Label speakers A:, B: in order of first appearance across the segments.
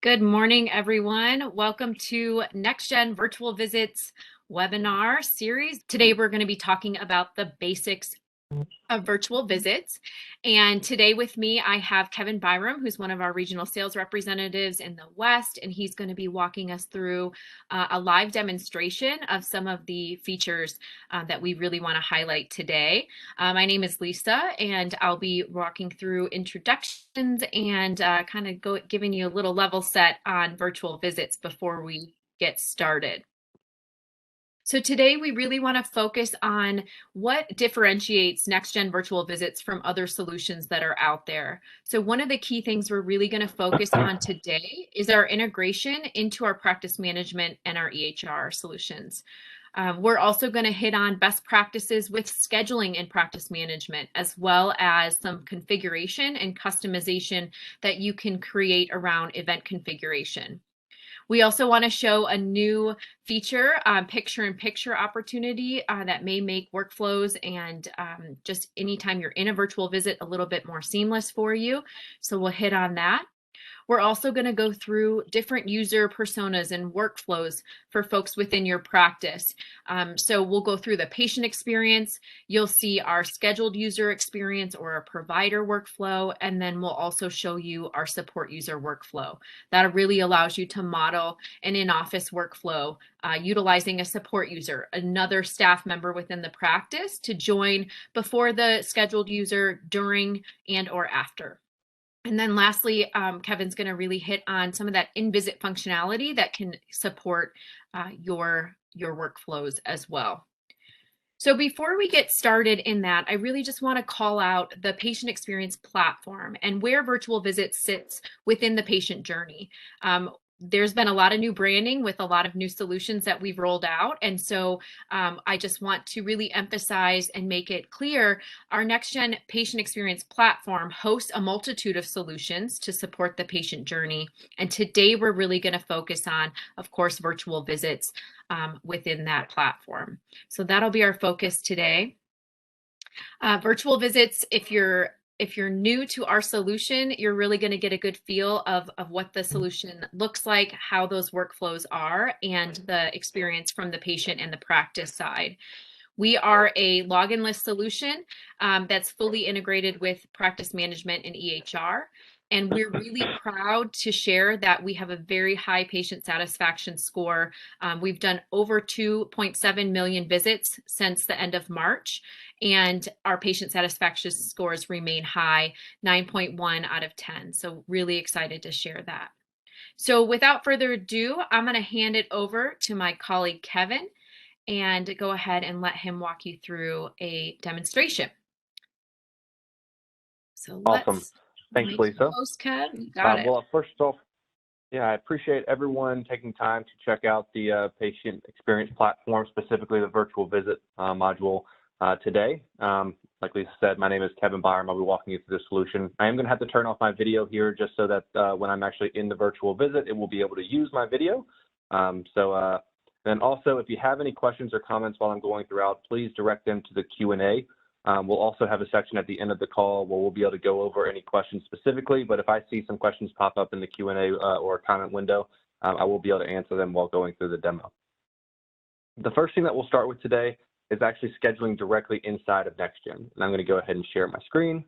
A: Good morning, everyone. Welcome to NextGen Virtual Visits webinar series. Today, we're going to be talking about the basics of virtual visits. And today with me, I have Kevin Byram, who's one of our regional sales representatives in the West, and he's going to be walking us through a live demonstration of some of the features that we really want to highlight today. My name is Lisa, and I'll be walking through introductions and kind of giving you a little level set on virtual visits before we get started. So today we really want to focus on what differentiates NextGen Virtual Visits from other solutions that are out there. So one of the key things we're really going to focus on today is our integration into our practice management and our EHR solutions. We're also going to hit on best practices with scheduling and practice management, as well as some configuration and customization that you can create around event configuration. We also want to show a new feature, picture-in-picture opportunity that may make workflows and just anytime you're in a virtual visit a little bit more seamless for you. So we'll hit on that. We're also going to go through different user personas and workflows for folks within your practice. So we'll go through the patient experience. You'll see our scheduled user experience or a provider workflow, and then we'll also show you our support user workflow. That really allows you to model an in-office workflow utilizing a support user, another staff member within the practice to join before the scheduled user, during, and or after. And then lastly, Kevin's going to really hit on some of that in-visit functionality that can support your workflows as well. So before we get started in that, I really just want to call out the patient experience platform and where virtual visits sits within the patient journey. There's been a lot of new branding with a lot of new solutions that we've rolled out. And so I just want to really emphasize and make it clear, our NextGen patient experience platform hosts a multitude of solutions to support the patient journey. And today we're really going to focus on, of course, virtual visits within that platform. So that'll be our focus today. Virtual visits, if you're new to our solution, you're really going to get a good feel of what the solution looks like, how those workflows are, and the experience from the patient and the practice side. We are a loginless solution that's fully integrated with practice management and EHR. And we're really proud to share that we have a very high patient satisfaction score. We've done over 2.7 million visits since the end of March, and our patient satisfaction scores remain high, 9.1 out of 10. So really excited to share that. So without further ado, I'm going to hand it over to my colleague, Kevin, and go ahead and let him walk you through a demonstration. So
B: awesome. Thanks, Lisa.
A: Post, Kev. You got it.
B: Well, first off, I appreciate everyone taking time to check out the patient experience platform, specifically the virtual visit module today. Like Lisa said, my name is Kevin Byram. I'll be walking you through the solution. I am going to have to turn off my video here just so that when I'm actually in the virtual visit, it will be able to use my video. Then also, if you have any questions or comments while I'm going throughout, please direct them to the Q&A. We'll also have a section at the end of the call where we'll be able to go over any questions specifically, but if I see some questions pop up in the Q&A or comment window, I will be able to answer them while going through the demo. The first thing that we'll start with today is actually scheduling directly inside of NextGen. And I'm going to go ahead and share my screen.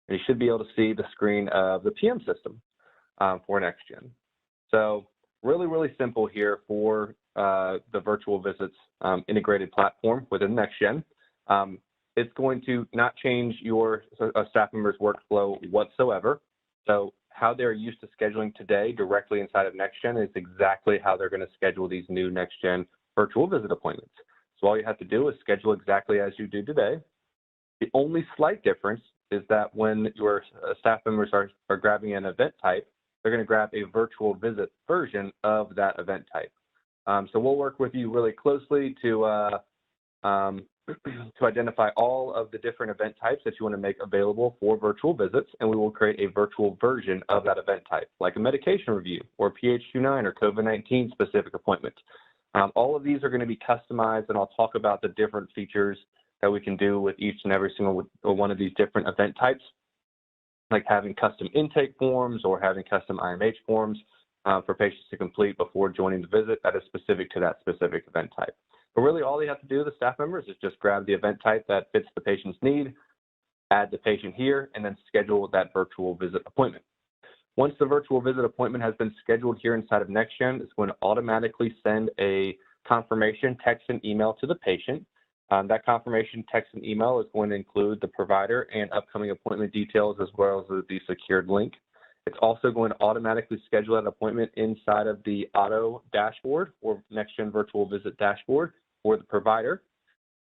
B: And you should be able to see the screen of the PM system for NextGen. So really, really simple here for the virtual visits integrated platform within NextGen. It's going to not change your staff member's workflow whatsoever. So how they're used to scheduling today directly inside of NextGen is exactly how they're going to schedule these new NextGen virtual visit appointments. So all you have to do is schedule exactly as you do today. The only slight difference is that when your staff members are grabbing an event type, they're going to grab a virtual visit version of that event type. So we'll work with you really closely to identify all of the different event types that you want to make available for virtual visits, and we will create a virtual version of that event type, like a medication review or PH29 or COVID-19 specific appointment. All of these are going to be customized, and I'll talk about the different features that we can do with each and every single one of these different event types, like having custom intake forms or having custom IMH forms. for patients to complete before joining the visit that is specific to that specific event type. But really all they have to do, the staff members, is just grab the event type that fits the patient's need, add the patient here, and then schedule that virtual visit appointment. Once the virtual visit appointment has been scheduled here inside of NextGen, it's going to automatically send a confirmation text and email to the patient. That confirmation text and email is going to include the provider and upcoming appointment details as well as the secured link. It's also going to automatically schedule an appointment inside of the auto dashboard or NextGen Virtual Visit dashboard for the provider.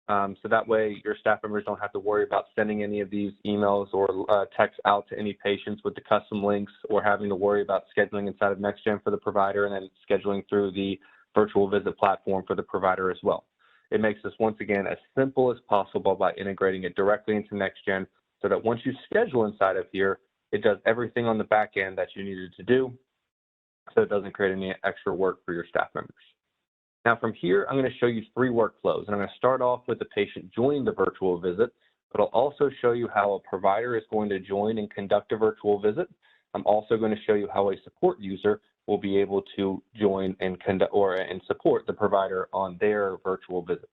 B: So that way your staff members don't have to worry about sending any of these emails or texts out to any patients with the custom links or having to worry about scheduling inside of NextGen for the provider and then scheduling through the virtual visit platform for the provider as well. It makes this, once again, as simple as possible by integrating it directly into NextGen so that once you schedule inside of here, it does everything on the back end that you needed to do so it doesn't create any extra work for your staff members. Now from here, I'm going to show you 3 workflows, and I'm going to start off with the patient joining the virtual visit, but I'll also show you how a provider is going to join and conduct a virtual visit. I'm also going to show you how a support user will be able to join and conduct and support the provider on their virtual visits.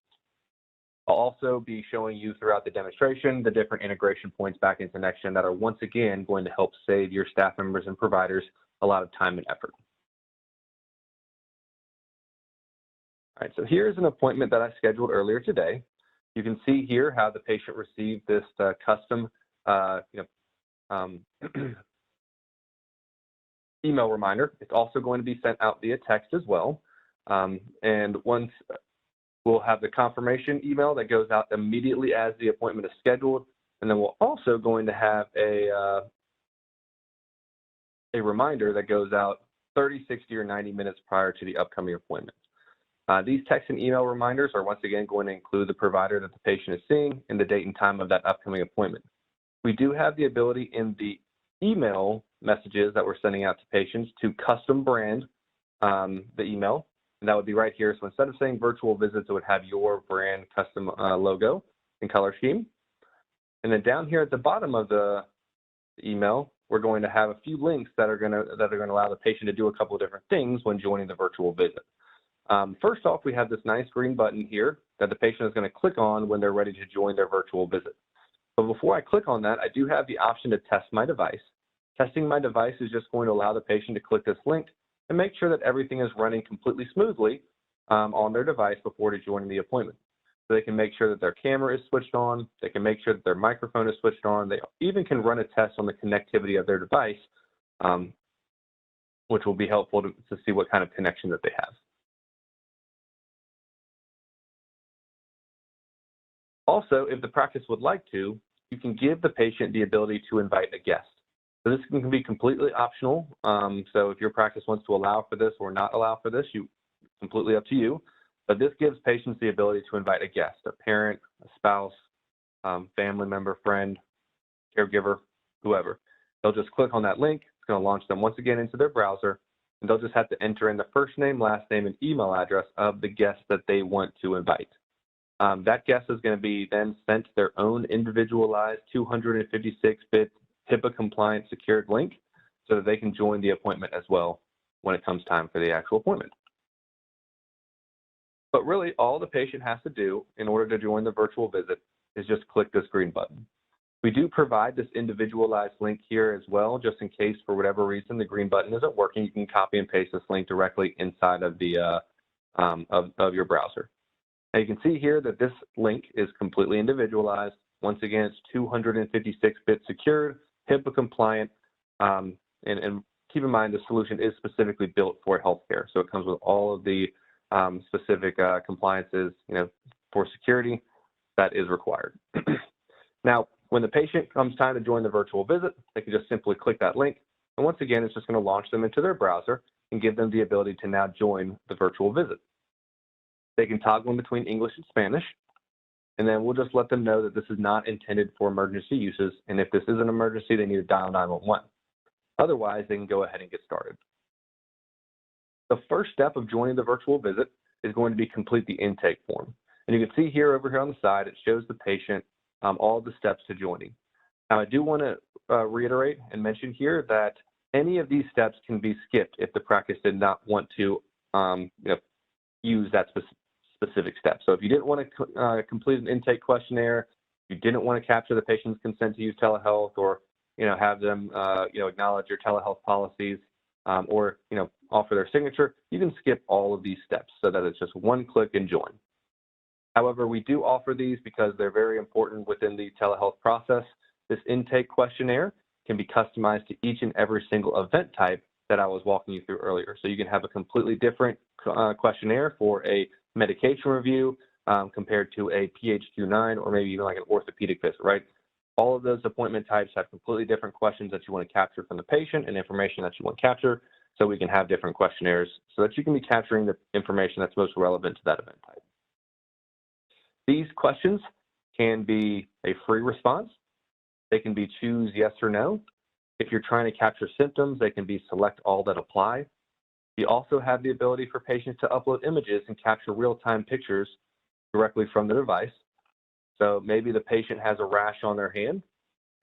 B: I'll also be showing you throughout the demonstration the different integration points back into NextGen that are once again going to help save your staff members and providers a lot of time and effort. All right, so here's an appointment that I scheduled earlier today. You can see here how the patient received this custom email reminder. It's also going to be sent out via text as well. And once we'll have the confirmation email that goes out immediately as the appointment is scheduled. And then we're also going to have a reminder that goes out 30, 60, or 90 minutes prior to the upcoming appointment. These text and email reminders are once again going to include the provider that the patient is seeing and the date and time of that upcoming appointment. We do have the ability in the email messages that we're sending out to patients to custom brand the email, and that would be right here. So instead of saying virtual visits, it would have your brand custom logo and color scheme. And then down here at the bottom of the email, we're going to have a few links that are going to allow the patient to do a couple of different things when joining the virtual visit. First off, we have this nice green button here that the patient is going to click on when they're ready to join their virtual visit. But before I click on that, I do have the option to test my device. Testing my device is just going to allow the patient to click this link and make sure that everything is running completely smoothly on their device before joining the appointment. So they can make sure that their camera is switched on, they can make sure that their microphone is switched on, they even can run a test on the connectivity of their device, which will be helpful to see what kind of connection that they have. Also, if the practice would like to, you can give the patient the ability to invite a guest. So this can be completely optional. So if your practice wants to allow for this or not allow for this, completely up to you. But this gives patients the ability to invite a guest, a parent, a spouse, family member, friend, caregiver, whoever. They'll just click on that link. It's going to launch them once again into their browser, and they'll just have to enter in the first name, last name, and email address of the guest that they want to invite. That guest is going to be then sent their own individualized 256-bit HIPAA-compliant secured link so that they can join the appointment as well when it comes time for the actual appointment. But really, all the patient has to do in order to join the virtual visit is just click this green button. We do provide this individualized link here as well, just in case for whatever reason the green button isn't working. You can copy and paste this link directly inside of the of your browser. Now you can see here that this link is completely individualized. Once again, it's 256-bit secured, HIPAA compliant, and keep in mind the solution is specifically built for healthcare. So it comes with all of the specific compliances, for security that is required. Now, when the patient comes time to join the virtual visit, they can just simply click that link. And once again, it's just going to launch them into their browser and give them the ability to now join the virtual visit. They can toggle in between English and Spanish, and then we'll just let them know that this is not intended for emergency uses, and if this is an emergency, they need to dial 911. Otherwise, they can go ahead and get started. The first step of joining the virtual visit is going to be complete the intake form. And you can see here over here on the side, it shows the patient all the steps to joining. Now, I do want to reiterate and mention here that Any of these steps can be skipped if the practice did not want to use that specific step. So if you didn't want to complete an intake questionnaire, you didn't want to capture the patient's consent to use telehealth, or have them acknowledge your telehealth policies, or offer their signature, you can skip all of these steps so that it's just one click and join. However, we do offer these because they're very important within the telehealth process. This intake questionnaire can be customized to each and every single event type that I was walking you through earlier. So you can have a completely different questionnaire for a medication review compared to a PHQ-9 or maybe even like an orthopedic visit, right? All of those appointment types have completely different questions that you want to capture from the patient and information that you want to capture, so we can have different questionnaires so that you can be capturing the information that's most relevant to that event type. These questions can be a free response. They can be choose yes or no. If you're trying to capture symptoms, they can be select all that apply. You also have the ability for patients to upload images and capture real-time pictures directly from the device. So maybe the patient has a rash on their hand,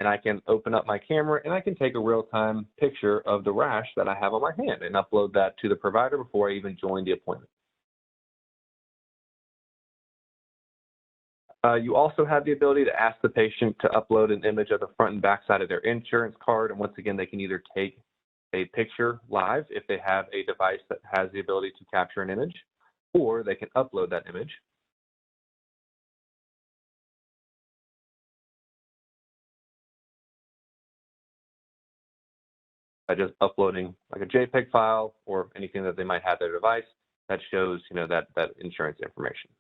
B: and I can open up my camera and I can take a real-time picture of the rash that I have on my hand and upload that to the provider before I even join the appointment. You also have the ability to ask the patient to upload an image of the front and back side of their insurance card, and once again, they can either take a picture live if they have a device that has the ability to capture an image, or they can upload that image. By just uploading like a JPEG file or anything that they might have their device that shows that insurance information.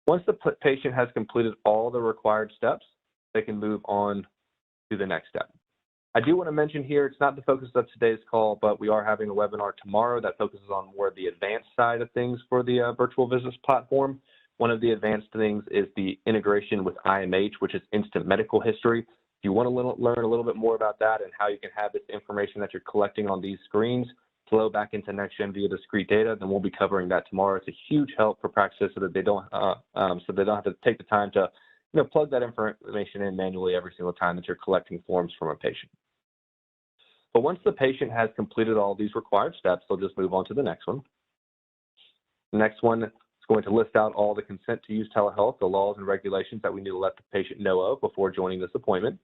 B: Once the patient has completed all the required steps, they can move on to the next step. I do want to mention here, it's not the focus of today's call, but we are having a webinar tomorrow that focuses on more of the advanced side of things for the virtual visits platform. One of the advanced things is the integration with IMH, which is instant medical history. If you want to learn a little bit more about that and how you can have this information that you're collecting on these screens flow back into NextGen via discrete data, then we'll be covering that tomorrow. It's a huge help for practices so that they don't have to take the time to plug that information in manually every single time that you're collecting forms from a patient. But once the patient has completed all these required steps, they'll just move on to the next one. The next one is going to list out all the consent to use telehealth, the laws and regulations that we need to let the patient know of before joining this appointment.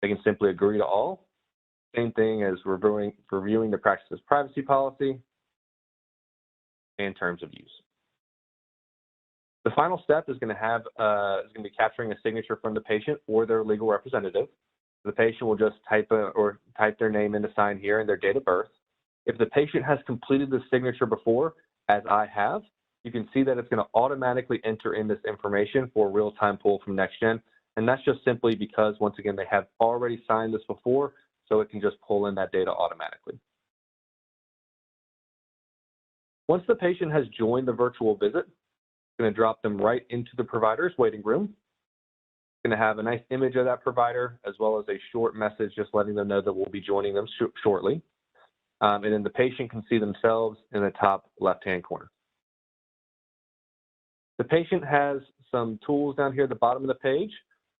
B: They can simply agree to all. Same thing as reviewing the practice's privacy policy and terms of use. The final step is going to be capturing a signature from the patient or their legal representative. The patient will just type their name in to sign here and their date of birth. If the patient has completed the signature before, as I have, you can see that it's going to automatically enter in this information for a real-time pull from NextGen. And that's just simply because, once again, they have already signed this before, so it can just pull in that data automatically. Once the patient has joined the virtual visit, it's going to drop them right into the provider's waiting room. It's going to have a nice image of that provider, as well as a short message just letting them know that we'll be joining them shortly. And then the patient can see themselves in the top left-hand corner. The patient has some tools down here at the bottom of the page.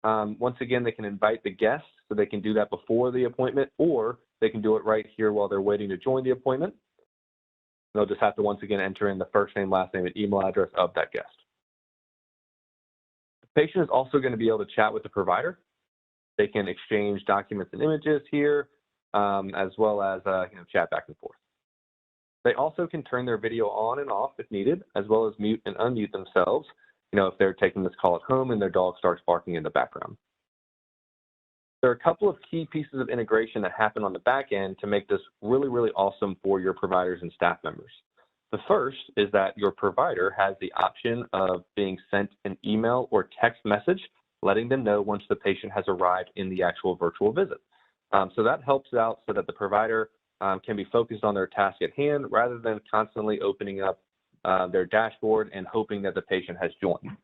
B: Once again, they can invite the guests, so they can do that before the appointment, or they can do it right here while they're waiting to join the appointment. They'll just have to, once again, enter in the first name, last name, and email address of that guest. The patient is also going to be able to chat with the provider. They can exchange documents and images here, as well as chat back and forth. They also can turn their video on and off if needed, as well as mute and unmute themselves, if they're taking this call at home and their dog starts barking in the background. There are a couple of key pieces of integration that happen on the back end to make this really, really awesome for your providers and staff members. The first is that your provider has the option of being sent an email or text message letting them know once the patient has arrived in the actual virtual visit. So that helps out so that the provider can be focused on their task at hand rather than constantly opening up their dashboard and hoping that the patient has joined.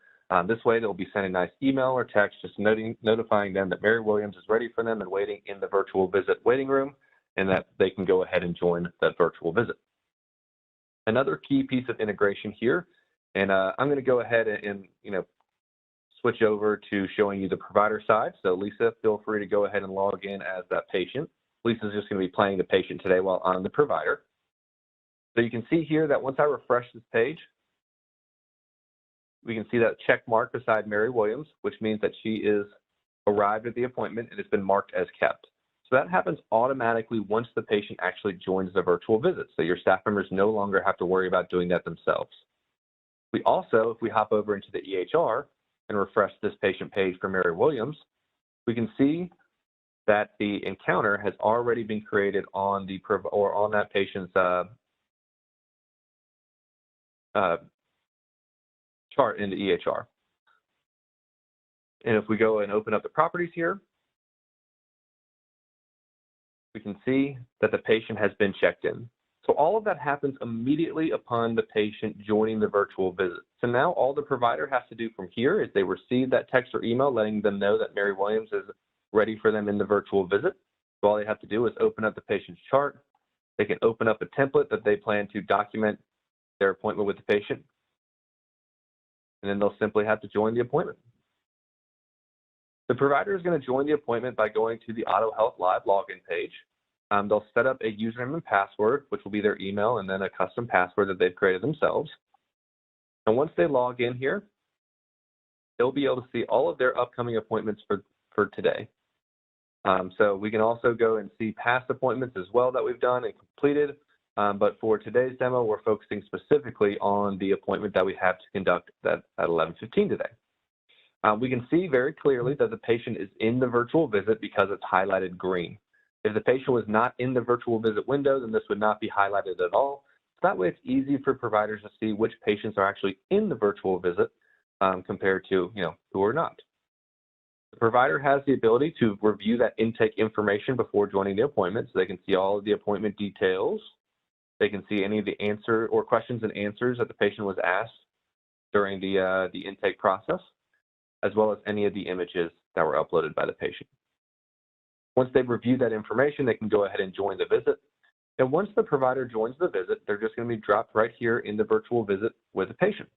B: This way, they'll be sending a nice email or text just notifying them that Mary Williams is ready for them and waiting in the virtual visit waiting room, and that they can go ahead and join that virtual visit. Another key piece of integration here, and I'm going to go ahead and switch over to showing you the provider side. So Lisa, feel free to go ahead and log in as that patient. Lisa's just going to be playing the patient today while I'm the provider. So you can see here that once I refresh this page, we can see that check mark beside Mary Williams, which means that she is arrived at the appointment and has been marked as kept. So that happens automatically once the patient actually joins the virtual visit. So your staff members no longer have to worry about doing that themselves. We also, if we hop over into the EHR and refresh this patient page for Mary Williams, we can see that the encounter has already been created on the on that patient's chart in the EHR. And if we go and open up the properties here, we can see that the patient has been checked in. So all of that happens immediately upon the patient joining the virtual visit. So now all the provider has to do from here is they receive that text or email letting them know that Mary Williams is ready for them in the virtual visit. So all they have to do is open up the patient's chart. They can open up a template that they plan to document their appointment with the patient. And then they'll simply have to join the appointment. The provider is going to join the appointment by going to the AutoHealth Live login page. They'll set up a username and password, which will be their email, and then a custom password that they've created themselves. And once they log in here, they'll be able to see all of their upcoming appointments for today. So we can also go and see past appointments as well that we've done and completed. But for today's demo, we're focusing specifically on the appointment that we have to conduct at 11:15 today. We can see very clearly that the patient is in the virtual visit because it's highlighted green. If the patient was not in the virtual visit window, then this would not be highlighted at all. So that way it's easy for providers to see which patients are actually in the virtual visit compared to who are not. The provider has the ability to review that intake information before joining the appointment, so they can see all of the appointment details. They can see any of the answer or questions and answers that the patient was asked during the intake process, as well as any of the images that were uploaded by the patient. Once they've reviewed that information, they can go ahead and join the visit. And once the provider joins the visit, they're just going to be dropped right here in the virtual visit with the patient.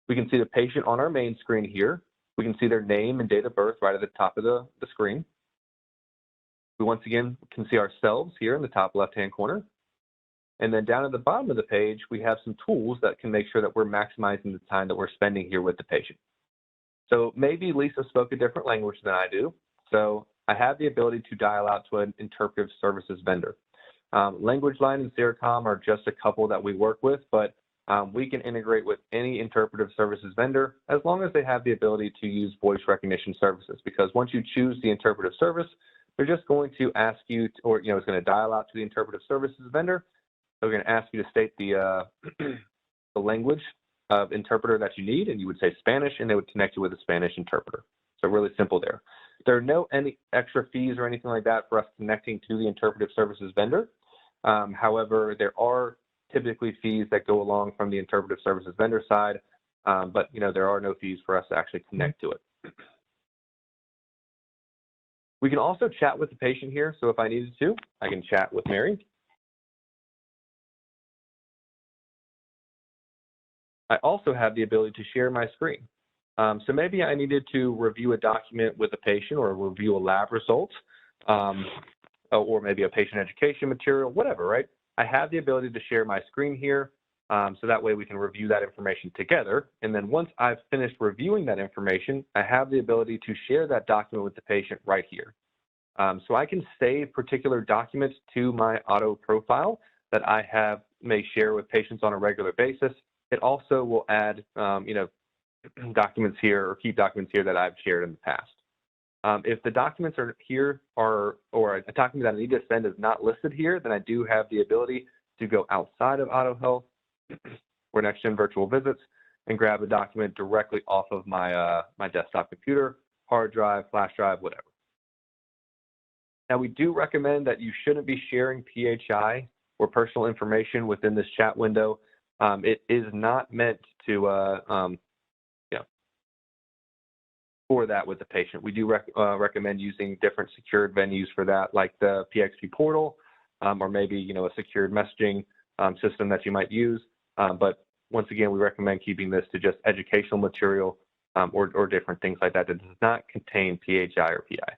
B: We can see the patient on our main screen here. We can see their name and date of birth right at the top of the screen. We once again can see ourselves here in the top left-hand corner. And then down at the bottom of the page, we have some tools that can make sure that we're maximizing the time that we're spending here with the patient. So maybe Lisa spoke a different language than I do. So I have the ability to dial out to an interpretive services vendor. LanguageLine and Seracom are just a couple that we work with, but we can integrate with any interpretive services vendor as long as they have the ability to use voice recognition services, because once you choose the interpretive service, they're just going to ask you, it's going to dial out to the interpretive services vendor. They're going to ask you to state the language of interpreter that you need, and you would say Spanish, and they would connect you with a Spanish interpreter. So really simple there. There are any extra fees or anything like that for us connecting to the interpretive services vendor. However, there are typically fees that go along from the interpretive services vendor side, but there are no fees for us to actually connect to it. We can also chat with the patient here. So if I needed to, I can chat with Mary. I also have the ability to share my screen. So maybe I needed to review a document with a patient or review a lab result, or maybe a patient education material, whatever, right? I have the ability to share my screen here, so that way we can review that information together. And then once I've finished reviewing that information, I have the ability to share that document with the patient right here. So I can save particular documents to my auto profile that I may share with patients on a regular basis. It also will add, documents here or keep documents here that I've shared in the past. If the documents are here or a document that I need to send is not listed here, then I do have the ability to go outside of AutoHealth or NextGen Virtual Visits and grab a document directly off of my, my desktop computer, hard drive, flash drive, whatever. Now, we do recommend that you shouldn't be sharing PHI or personal information within this chat window. It is not meant to for that with the patient. We do recommend using different secured venues for that, like the PXP portal, or maybe a secured messaging system that you might use. But once again, we recommend keeping this to just educational material or different things like that that does not contain PHI or PI.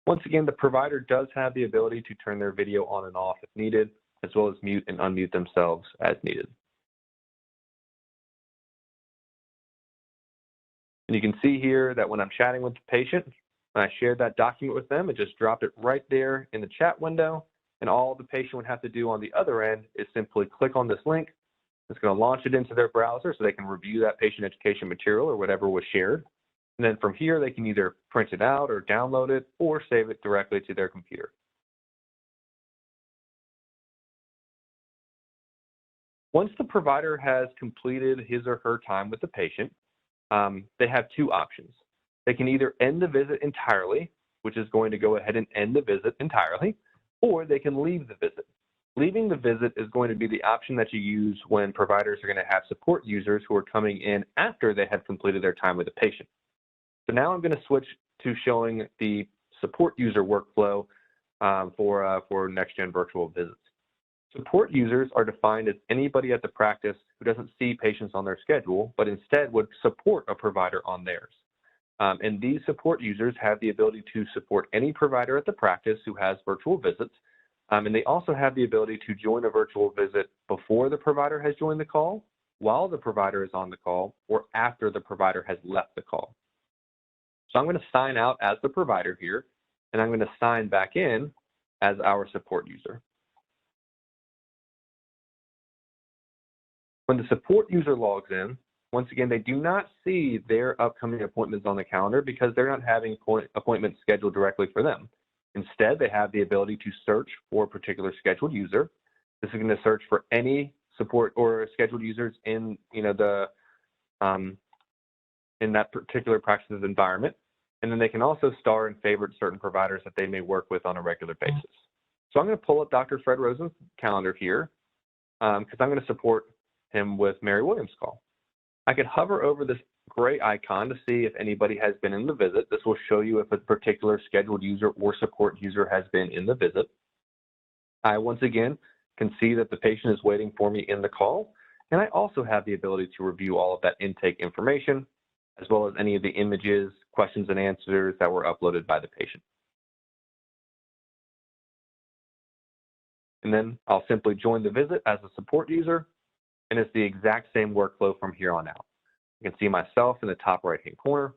B: Once again, the provider does have the ability to turn their video on and off if needed, as well as mute and unmute themselves as needed. And you can see here that when I'm chatting with the patient, when I shared that document with them, it just dropped it right there in the chat window. And all the patient would have to do on the other end is simply click on this link. It's going to launch it into their browser so they can review that patient education material or whatever was shared. And then from here, they can either print it out or download it or save it directly to their computer. Once the provider has completed his or her time with the patient, they have two options. They can either end the visit entirely, which is going to go ahead and end the visit entirely, or they can leave the visit. Leaving the visit is going to be the option that you use when providers are going to have support users who are coming in after they have completed their time with the patient. So now I'm going to switch to showing the support user workflow for NextGen Virtual Visits. Support users are defined as anybody at the practice who doesn't see patients on their schedule, but instead would support a provider on theirs. And these support users have the ability to support any provider at the practice who has virtual visits. And they also have the ability to join a virtual visit before the provider has joined the call, while the provider is on the call, or after the provider has left the call. So I'm going to sign out as the provider here, and I'm going to sign back in as our support user. When the support user logs in, once again, they do not see their upcoming appointments on the calendar because they're not having appointments scheduled directly for them. Instead, they have the ability to search for a particular scheduled user. This is going to search for any support or scheduled users in in that particular practice's environment. And then they can also star and favorite certain providers that they may work with on a regular basis. So I'm going to pull up Dr. Fred Rosen's calendar here because I'm going to support him with Mary Williams' call. I could hover over this gray icon to see if anybody has been in the visit. This will show you if a particular scheduled user or support user has been in the visit. I once again can see that the patient is waiting for me in the call, and I also have the ability to review all of that intake information, as well as any of the images, questions, and answers that were uploaded by the patient. And then I'll simply join the visit as a support user, and it's the exact same workflow from here on out. You can see myself in the top right-hand corner.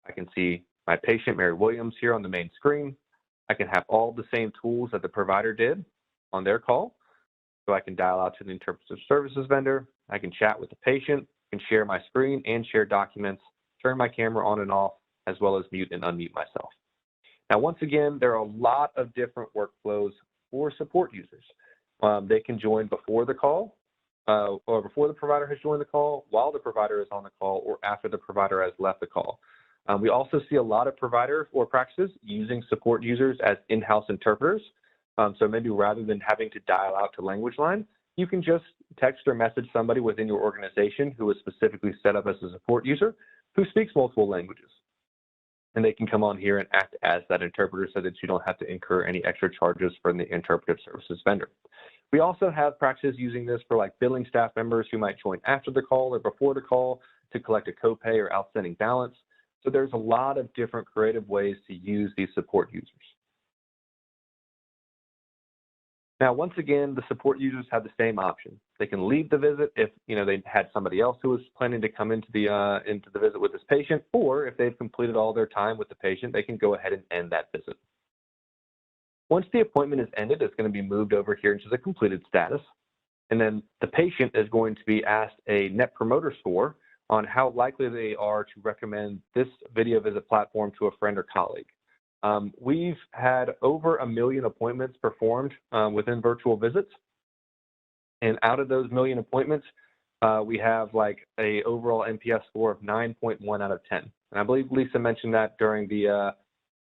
B: I can see my patient, Mary Williams, here on the main screen. I can have all the same tools that the provider did on their call. So I can dial out to the interpretive services vendor. I can chat with the patient, I can share my screen and share documents, turn my camera on and off, as well as mute and unmute myself. Now, once again, there are a lot of different workflows for support users. They can join before the call, or before the provider has joined the call, while the provider is on the call, or after the provider has left the call. We also see a lot of providers or practices using support users as in-house interpreters. So maybe rather than having to dial out to language line, you can just text or message somebody within your organization who is specifically set up as a support user who speaks multiple languages. And they can come on here and act as that interpreter so that you don't have to incur any extra charges from the interpretive services vendor. We also have practices using this for like billing staff members who might join after the call or before the call to collect a copay or outstanding balance. So there's a lot of different creative ways to use these support users. Now, once again, the support users have the same option. They can leave the visit if they had somebody else who was planning to come into the visit with this patient, or if they've completed all their time with the patient, they can go ahead and end that visit. Once the appointment is ended, it's going to be moved over here into the completed status, and then the patient is going to be asked a Net Promoter Score on how likely they are to recommend this video visit platform to a friend or colleague. We've had over 1 million appointments performed within virtual visits. And out of those 1 million appointments, we have like a overall NPS score of 9.1 out of 10. And I believe Lisa mentioned that during the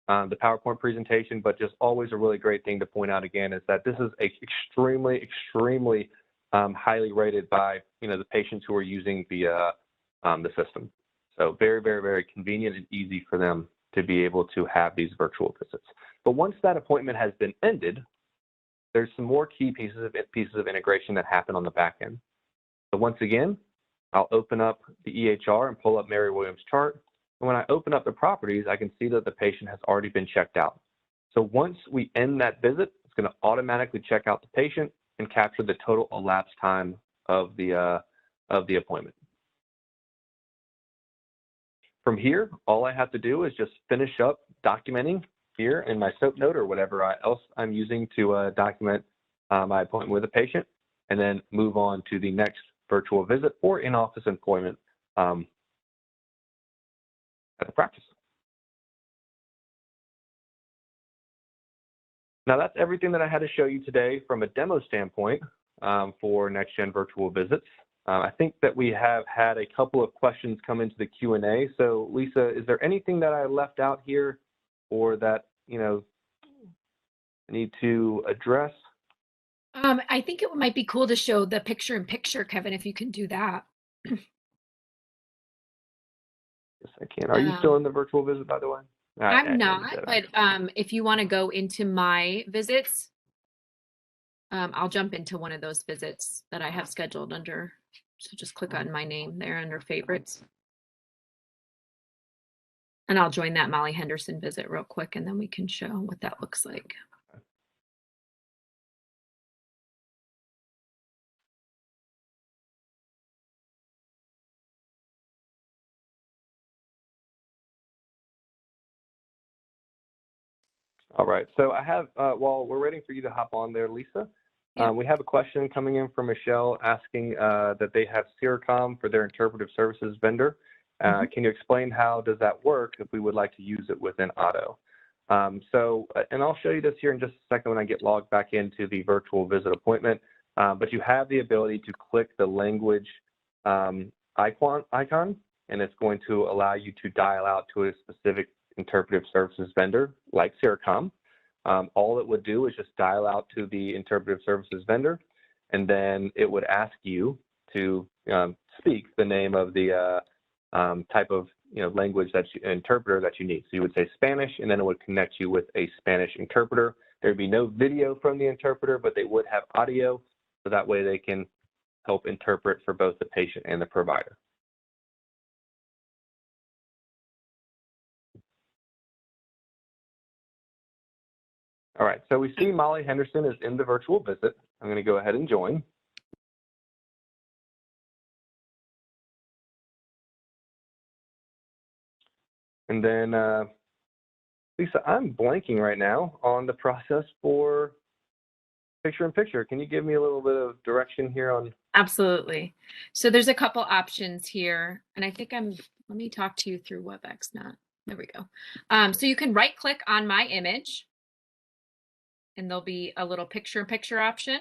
B: PowerPoint presentation, but just always a really great thing to point out again is that this is extremely, extremely highly rated by the patients who are using the system. So very, very, very convenient and easy for them to be able to have these virtual visits. But once that appointment has been ended, there's some more key pieces of integration that happen on the back end. So once again, I'll open up the EHR and pull up Mary Williams' chart. And when I open up the properties, I can see that the patient has already been checked out. So once we end that visit, it's going to automatically check out the patient and capture the total elapsed time of the appointment. From here, all I have to do is just finish up documenting here in my SOAP note or whatever else I'm using to document my appointment with a patient, and then move on to the next virtual visit or in-office employment at the practice. Now that's everything that I had to show you today from a demo standpoint for NextGen Virtual Visits. I think that we have had a couple of questions come into the Q&A. So Lisa, is there anything that I left out here or that, I need to address?
A: I think it might be cool to show the picture-in-picture, Kevin, if you can do that.
B: Yes, I can. Are you still in the virtual visit, by the way?
A: I'm not, but if you want to go into my visits, I'll jump into one of those visits that I have scheduled under. So just click on my name there under favorites. And I'll join that Molly Henderson visit real quick, and then we can show what that looks like.
B: All right. So I have, while we're waiting for you to hop on there, Lisa,
A: Yeah.
B: we have a question coming in from Michelle asking that they have Sericom for their interpretive services vendor. Can you explain how does that work if we would like to use it within Otto? And I'll show you this here in just a second when I get logged back into the virtual visit appointment. But you have the ability to click the language icon, and it's going to allow you to dial out to a specific interpretive services vendor like Sericom. All it would do is just dial out to the interpretive services vendor, and then it would ask you to speak the name of the type of language interpreter that you need. So you would say Spanish, and then it would connect you with a Spanish interpreter. There'd be no video from the interpreter, but they would have audio, so that way they can help interpret for both the patient and the provider. All right, so we see Molly Henderson is in the virtual visit. I'm going to go ahead and join. And then, Lisa, I'm blanking right now on the process for picture-in-picture. Can you give me a little bit of direction here on?
A: Absolutely. So there's a couple options here, and I think let me talk to you through WebEx now. There we go. So you can right-click on my image, and there'll be a little picture-in-picture option.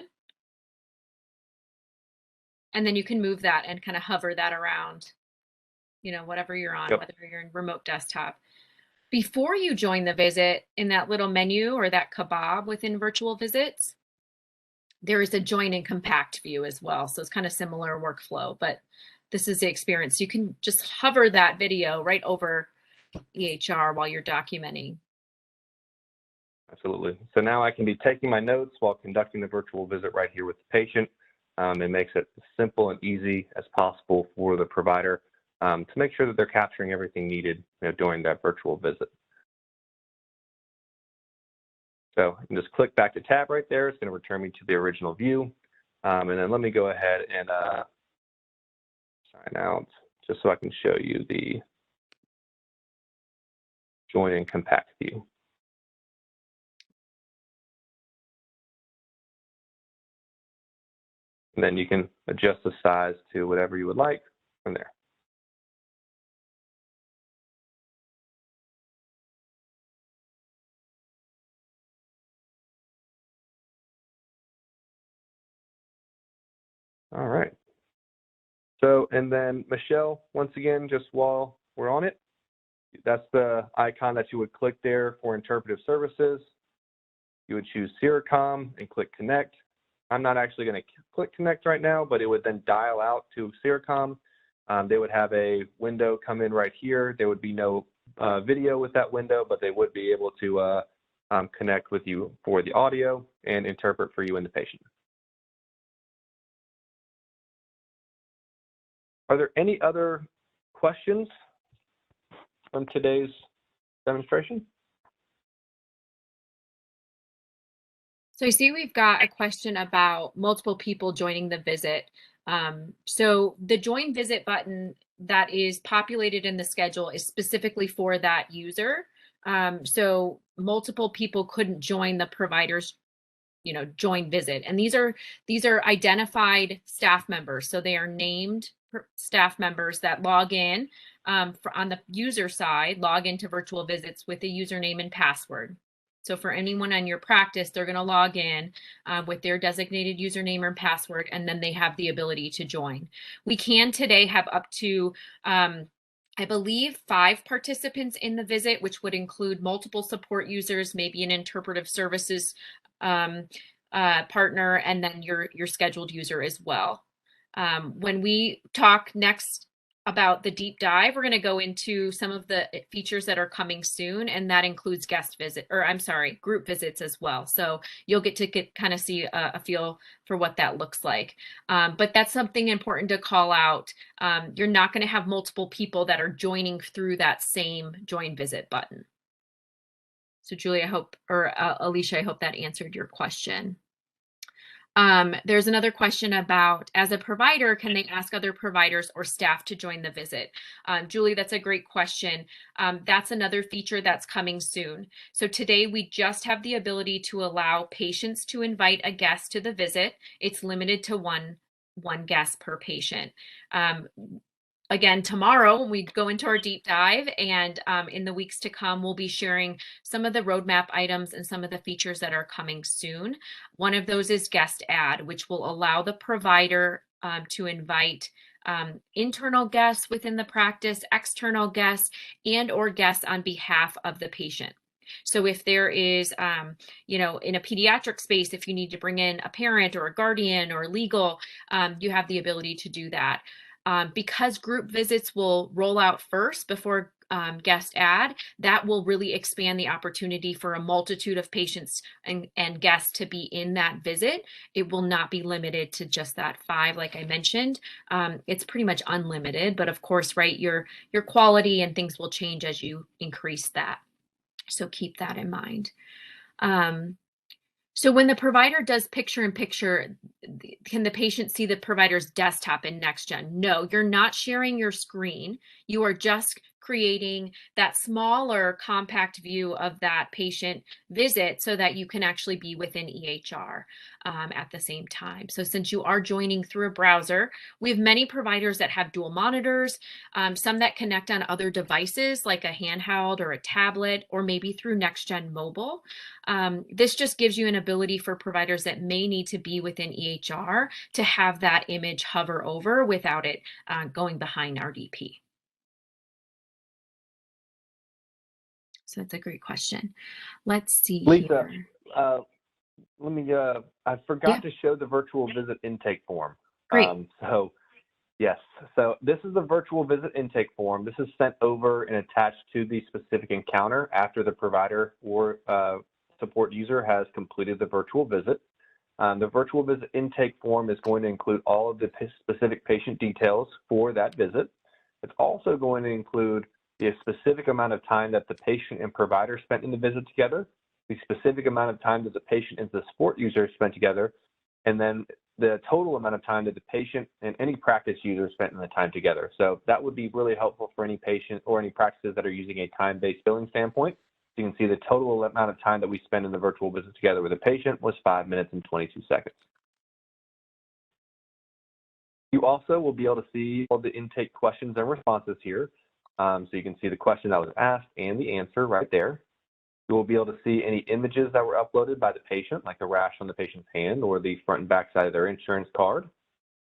A: And then you can move that and kind of hover that around, whatever you're on, whether you're in remote desktop. Before you join the visit, in that little menu or that kebab within virtual visits, there is a join and compact view as well. So it's kind of similar workflow, but this is the experience. You can just hover that video right over EHR while you're documenting.
B: Absolutely. So now I can be taking my notes while conducting the virtual visit right here with the patient. It makes it as simple and easy as possible for the provider to make sure that they're capturing everything needed during that virtual visit. So I can just click back to tab right there. It's going to return me to the original view. And then let me go ahead and sign out just so I can show you the join and compact view. And then you can adjust the size to whatever you would like from there. All right. So, and then Michelle, once again, just while we're on it, that's the icon that you would click there for interpretive services. You would choose Sericom and click connect. I'm not actually going to click connect right now, but it would then dial out to Sericom. They would have a window come in right here. There would be no video with that window, but they would be able to connect with you for the audio and interpret for you and the patient. Are there any other questions from today's demonstration?
A: So I see we've got a question about multiple people joining the visit. So the join visit button that is populated in the schedule is specifically for that user. So multiple people couldn't join the provider's join visit, and these are identified staff members, so they are named staff members that log in on the user side, log into virtual visits with a username and password. So for anyone on your practice, they're going to log in with their designated username or password, and then they have the ability to join. We can today have up to I believe 5 participants in the visit, which would include multiple support users, maybe an interpretive services partner, and then your scheduled user as well. When we talk next about the deep dive, we're going to go into some of the features that are coming soon, and that includes group visits as well. So you'll get to kind of see a feel for what that looks like. But that's something important to call out. You're not going to have multiple people that are joining through that same join visit button. So Julie, Alicia, I hope that answered your question. There's another question about, as a provider, can they ask other providers or staff to join the visit? Julie, that's a great question. That's another feature that's coming soon. So today we just have the ability to allow patients to invite a guest to the visit. It's limited to one guest per patient. Again, tomorrow when we go into our deep dive, and in the weeks to come, we'll be sharing some of the roadmap items and some of the features that are coming soon. One of those is guest add, which will allow the provider to invite internal guests within the practice, external guests, and or guests on behalf of the patient. So if there is, in a pediatric space, if you need to bring in a parent or a guardian or legal, you have the ability to do that. Because group visits will roll out first before guest add, that will really expand the opportunity for a multitude of patients and guests to be in that visit. It will not be limited to just that 5, like I mentioned. It's pretty much unlimited, but of course, right, your quality and things will change as you increase that. So keep that in mind. So when the provider does picture-in-picture, can the patient see the provider's desktop in NextGen? No, you're not sharing your screen. You are just creating that smaller compact view of that patient visit so that you can actually be within EHR at the same time. So since you are joining through a browser, we have many providers that have dual monitors, some that connect on other devices like a handheld or a tablet, or maybe through NextGen Mobile. This just gives you an ability for providers that may need to be within EHR to have that image hover over without it going behind RDP. So that's a great question. Let's see
B: Lisa,
A: here.
B: I forgot to show the virtual visit intake form.
A: Great.
B: Yes, so this is the virtual visit intake form. This is sent over and attached to the specific encounter after the provider or support user has completed the virtual visit. The virtual visit intake form is going to include all of the specific patient details for that visit. It's also going to include the specific amount of time that the patient and provider spent in the visit together, the specific amount of time that the patient and the support user spent together, and then the total amount of time that the patient and any practice user spent in the time together. So that would be really helpful for any patient or any practices that are using a time-based billing standpoint. So you can see the total amount of time that we spend in the virtual visit together with a patient was 5 minutes and 22 seconds. You also will be able to see all the intake questions and responses here. So you can see the question that was asked and the answer right there. You will be able to see any images that were uploaded by the patient, like the rash on the patient's hand or the front and back side of their insurance card.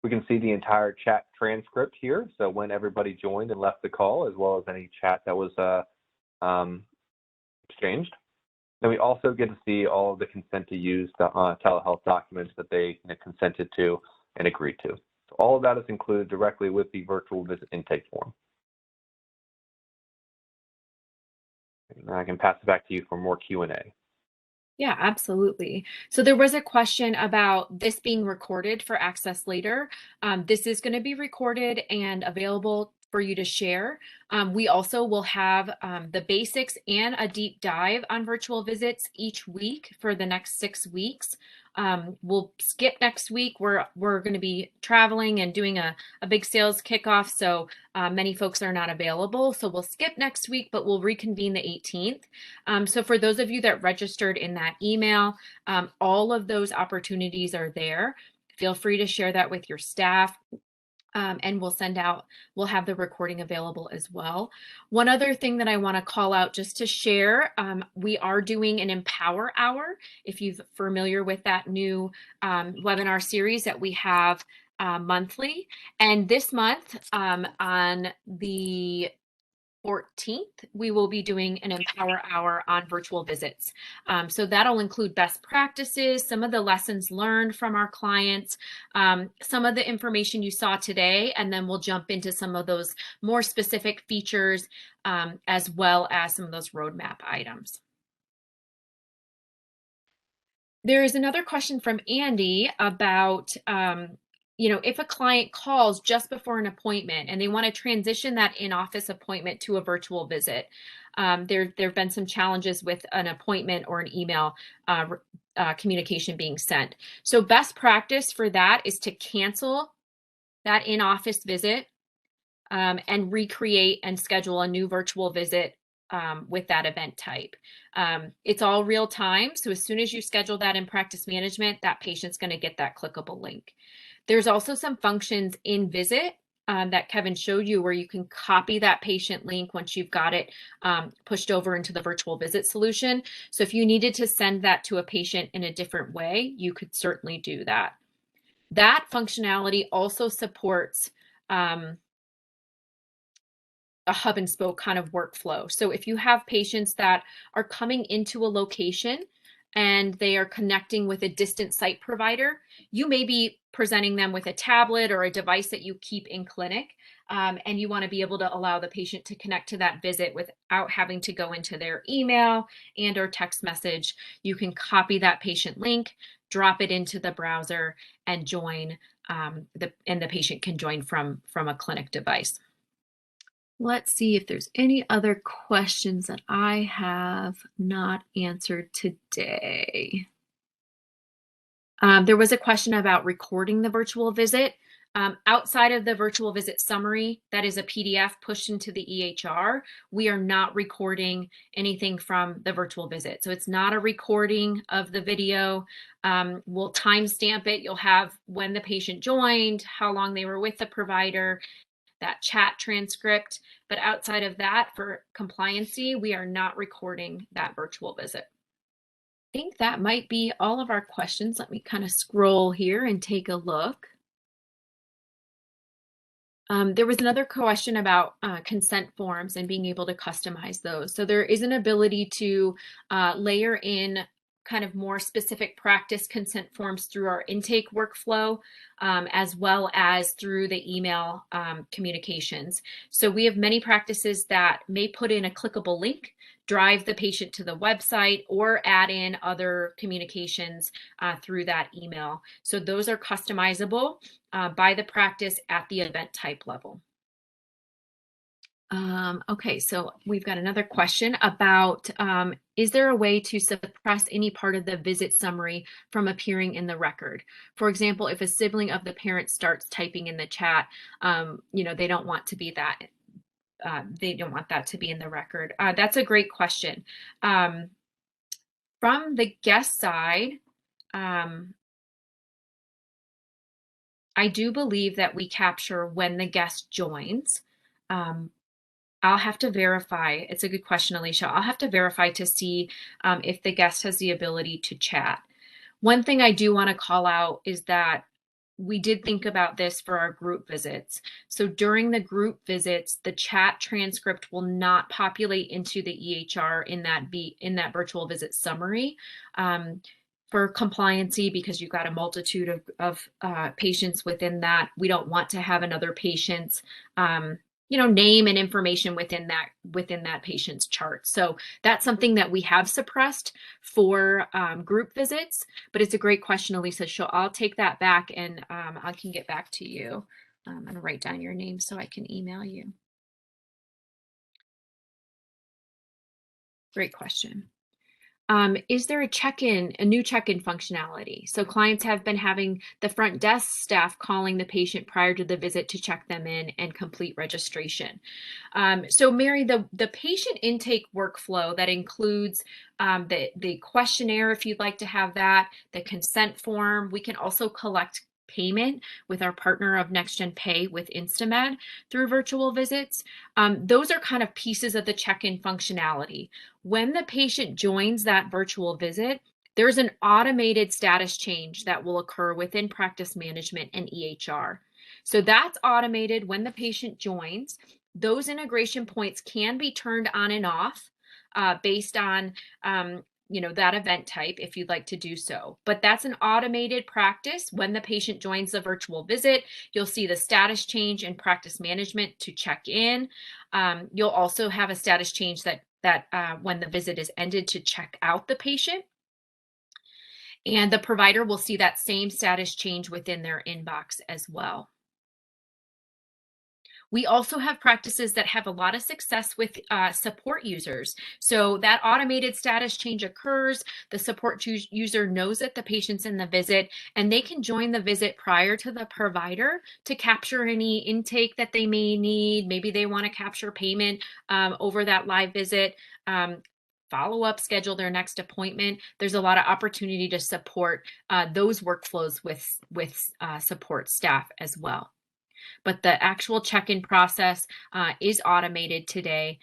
B: We can see the entire chat transcript here, so when everybody joined and left the call, as well as any chat that was exchanged. Then we also get to see all of the consent to use the telehealth documents that they consented to and agreed to. So all of that is included directly with the virtual visit intake form. And I can pass it back to you for more Q&A.
A: Yeah, absolutely. So there was a question about this being recorded for access later. This is going to be recorded and available for you to share. We also will have the basics and a deep dive on virtual visits each week for the next 6 weeks. We'll skip next week. We're going to be traveling and doing a big sales kickoff, so many folks are not available. So we'll skip next week, but we'll reconvene the 18th. So for those of you that registered in that email, all of those opportunities are there. Feel free to share that with your staff. And we'll have the recording available as well. One other thing that I want to call out just to share, we are doing an Empower Hour. If you're familiar with that new webinar series that we have monthly. And this month on the 14th, we will be doing an Empower Hour on virtual visits. So that'll include best practices, some of the lessons learned from our clients, some of the information you saw today, and then we'll jump into some of those more specific features as well as some of those roadmap items. There is another question from Andy about if a client calls just before an appointment and they want to transition that in-office appointment to a virtual visit, there have been some challenges with an appointment or an email communication being sent. So best practice for that is to cancel that in-office visit and recreate and schedule a new virtual visit with that event type. It's all real time. So as soon as you schedule that in practice management, that patient's going to get that clickable link. There's also some functions in Visit that Kevin showed you where you can copy that patient link once you've got it pushed over into the virtual visit solution. So if you needed to send that to a patient in a different way, you could certainly do that. That functionality also supports a hub and spoke kind of workflow. So if you have patients that are coming into a location and they are connecting with a distant site provider, you may be presenting them with a tablet or a device that you keep in clinic, and you want to be able to allow the patient to connect to that visit without having to go into their email and or text message. You can copy that patient link, drop it into the browser, and join, and the patient can join from a clinic device. Let's see if there's any other questions that I have not answered today. There was a question about recording the virtual visit. Outside of the virtual visit summary, that is a PDF pushed into the EHR, we are not recording anything from the virtual visit. So it's not a recording of the video. We'll timestamp it. You'll have when the patient joined, how long they were with the provider, that chat transcript. But outside of that, for compliancy, we are not recording that virtual visit. I think that might be all of our questions. Let me kind of scroll here and take a look. There was another question about consent forms and being able to customize those. So there is an ability to layer in kind of more specific practice consent forms through our intake workflow, as well as through the email communications. So we have many practices that may put in a clickable link, drive the patient to the website, or add in other communications through that email. So those are customizable by the practice at the event type level. Okay, so we've got another question about, is there a way to suppress any part of the visit summary from appearing in the record? For example, if a sibling of the parent starts typing in the chat, they don't want to be that. They don't want that to be in the record. That's a great question. From the guest side, I do believe that we capture when the guest joins. I'll have to verify. It's a good question, Alicia. I'll have to verify to see if the guest has the ability to chat. One thing I do want to call out is that we did think about this for our group visits. So during the group visits, the chat transcript will not populate into the EHR in that virtual visit summary. For compliancy, because you've got a multitude of patients within that, we don't want to have another patient's name and information within that patient's chart. So that's something that we have suppressed for group visits, but it's a great question, Elisa. So I'll take that back and I can get back to you. I'm going to write down your name so I can email you. Great question. Is there a new check-in functionality? So clients have been having the front desk staff calling the patient prior to the visit to check them in and complete registration. So Mary, the patient intake workflow that includes the questionnaire, if you'd like to have that, the consent form. We can also collect payment with our partner of NextGen Pay with Instamed through virtual visits. Those are kind of pieces of the check-in functionality. When the patient joins that virtual visit, there's an automated status change that will occur within practice management and EHR. So that's automated when the patient joins. Those integration points can be turned on and off based on that event type if you'd like to do so. But that's an automated practice. When the patient joins the virtual visit, you'll see the status change in practice management to check in. You'll also have a status change that when the visit is ended to check out the patient. And the provider will see that same status change within their inbox as well. We also have practices that have a lot of success with support users. So that automated status change occurs. The support user knows that the patient's in the visit, and they can join the visit prior to the provider to capture any intake that they may need. Maybe they want to capture payment over that live visit. Follow up, schedule their next appointment. There's a lot of opportunity to support those workflows with support staff as well. But the actual check-in process is automated today,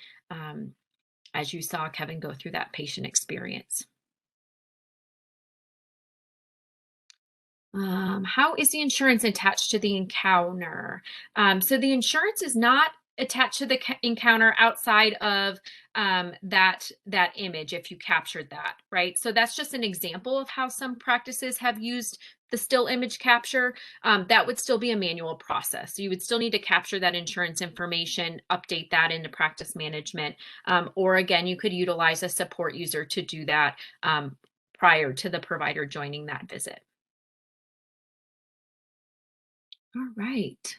A: as you saw Kevin go through that patient experience. How is the insurance attached to the encounter? So the insurance is not attached to the encounter outside of that image if you captured that, right? So that's just an example of how some practices have used the still image capture. That would still be a manual process. So you would still need to capture that insurance information, update that into practice management, or again, you could utilize a support user to do that prior to the provider joining that visit. All right.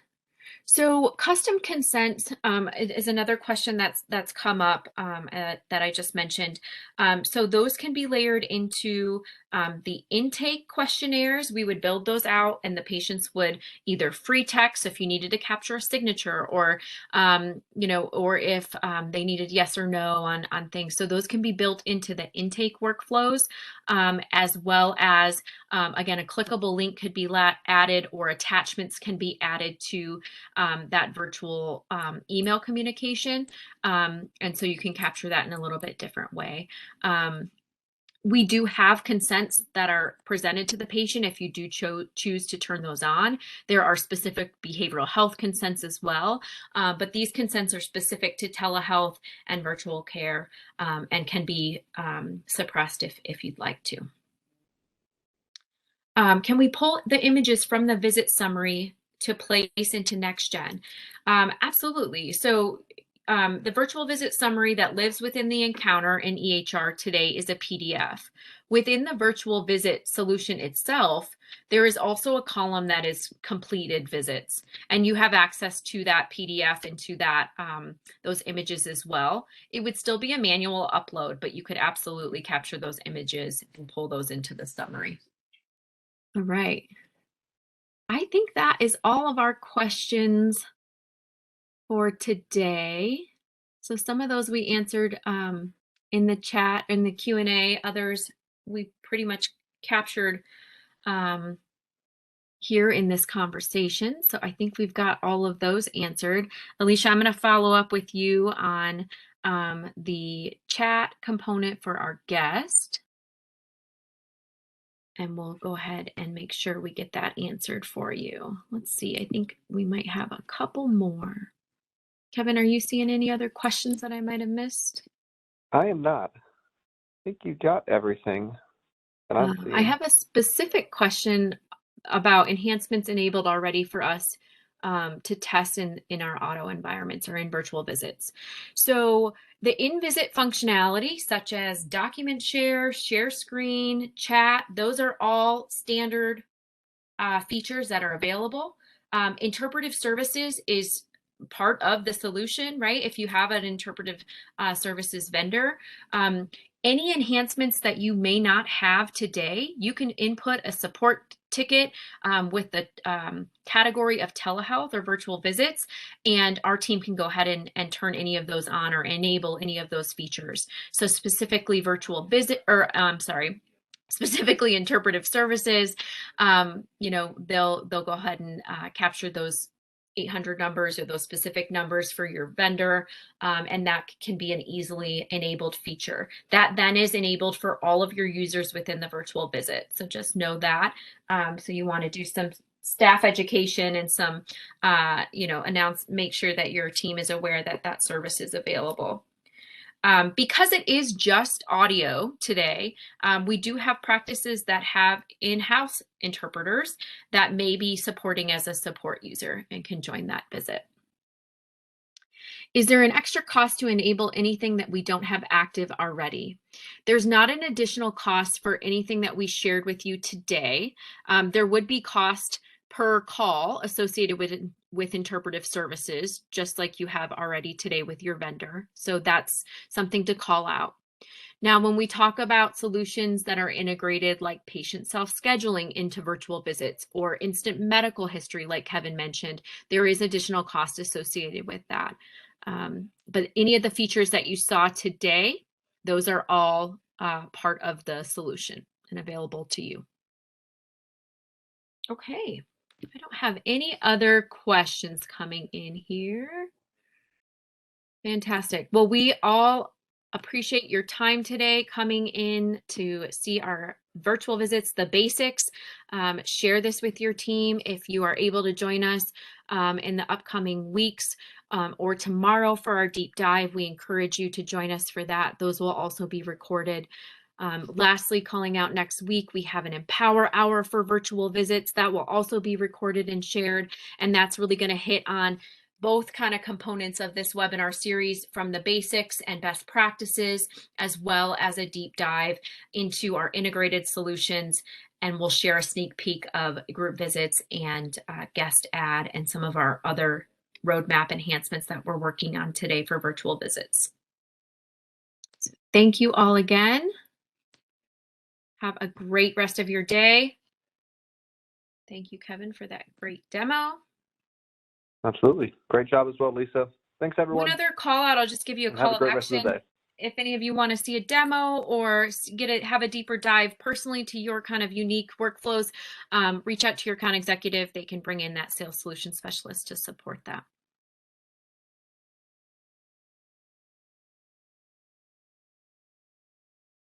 A: So custom consent is another question that's come up that I just mentioned. So those can be layered into the intake questionnaires. We would build those out, and the patients would either free text if you needed to capture a signature, or or if they needed yes or no on things. So those can be built into the intake workflows, as well as again, a clickable link could be added, or attachments can be added to that virtual email communication. And so you can capture that in a little bit different way. We do have consents that are presented to the patient if you do choose to turn those on. There are specific behavioral health consents as well, but these consents are specific to telehealth and virtual care, and can be suppressed if you'd like to. Can we pull the images from the visit summary to place into NextGen? Absolutely. So the virtual visit summary that lives within the encounter in EHR today is a PDF. Within the virtual visit solution itself, there is also a column that is completed visits, and you have access to that PDF and to that those images as well. It would still be a manual upload, but you could absolutely capture those images and pull those into the summary. All right. I think that is all of our questions for today. So some of those we answered in the chat, in the Q&A. Others we pretty much captured here in this conversation. So I think we've got all of those answered. Alicia, I'm going to follow up with you on the chat component for our guest. And we'll go ahead and make sure we get that answered for you. Let's see, I think we might have a couple more. Kevin, are you seeing any other questions that I might have missed?
B: I am not. I think you got everything that I'm seeing.
A: I have a specific question about enhancements enabled already for us to test in our auto environments or in virtual visits. So the in-visit functionality, such as document share screen, chat, those are all standard features that are available. Interpretive services is part of the solution, right? If you have an interpretive services vendor, any enhancements that you may not have today, you can input a support ticket with the category of telehealth or virtual visits, and our team can go ahead and turn any of those on or enable any of those features. So specifically virtual visit, or specifically interpretive services, they'll go ahead and capture those 800 numbers or those specific numbers for your vendor, and that can be an easily enabled feature. That then is enabled for all of your users within the virtual visit. So just know that. So you want to do some staff education and some, make sure that your team is aware that that service is available. Because it is just audio today, we do have practices that have in-house interpreters that may be supporting as a support user and can join that visit. Is there an extra cost to enable anything that we don't have active already? There's not an additional cost for anything that we shared with you today. There would be cost per call associated with interpretive services, just like you have already today with your vendor. So that's something to call out. Now, when we talk about solutions that are integrated, like patient self-scheduling into virtual visits or instant medical history, like Kevin mentioned, there is additional cost associated with that. But any of the features that you saw today, those are all part of the solution and available to you. Okay, I don't have any other questions coming in here. Fantastic. Well, we all appreciate your time today coming in to see our virtual visits, the basics. Share this with your team if you are able to join us in the upcoming weeks or tomorrow for our deep dive. We encourage you to join us for that. Those will also be recorded. Lastly, calling out next week, we have an Empower Hour for virtual visits that will also be recorded and shared. And that's really going to hit on both kind of components of this webinar series, from the basics and best practices, as well as a deep dive into our integrated solutions. And we'll share a sneak peek of group visits and guest ad and some of our other roadmap enhancements that we're working on today for virtual visits. So thank you all again. Have a great rest of your day. Thank you, Kevin, for that great demo.
B: Absolutely. Great job as well, Lisa. Thanks, everyone.
A: One other call out, I'll just give you a call
B: have a great
A: to
B: rest of
A: action.
B: the day.
A: If any of you want to see a demo or have a deeper dive personally to your kind of unique workflows, reach out to your account executive. They can bring in that sales solution specialist to support that.